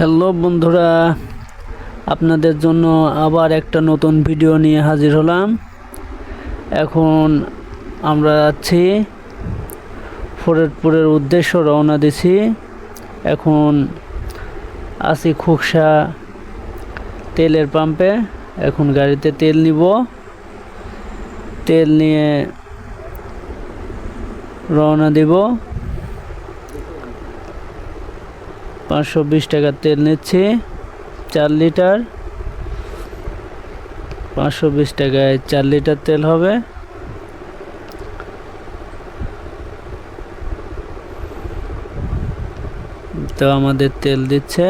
Hello বন্ধুরা, আপনাদের জন্য আবার একটা নতুন ভিডিও নিয়ে হাজির হলাম। এখন আমরা যাচ্ছি ফরিদপুরের উদ্দেশ্য রওনা দিছি। এখন আছি খুকসা তেলের পাম্পে। এখন গাড়িতে তেল নিব। তেল নিয়ে রওনা দিব। 520 টাকার তেল নিচ্ছি, 4 লিটার। 520 টাকায় 4 লিটার তেল হবে। তো আমাদের তেল দিচ্ছে।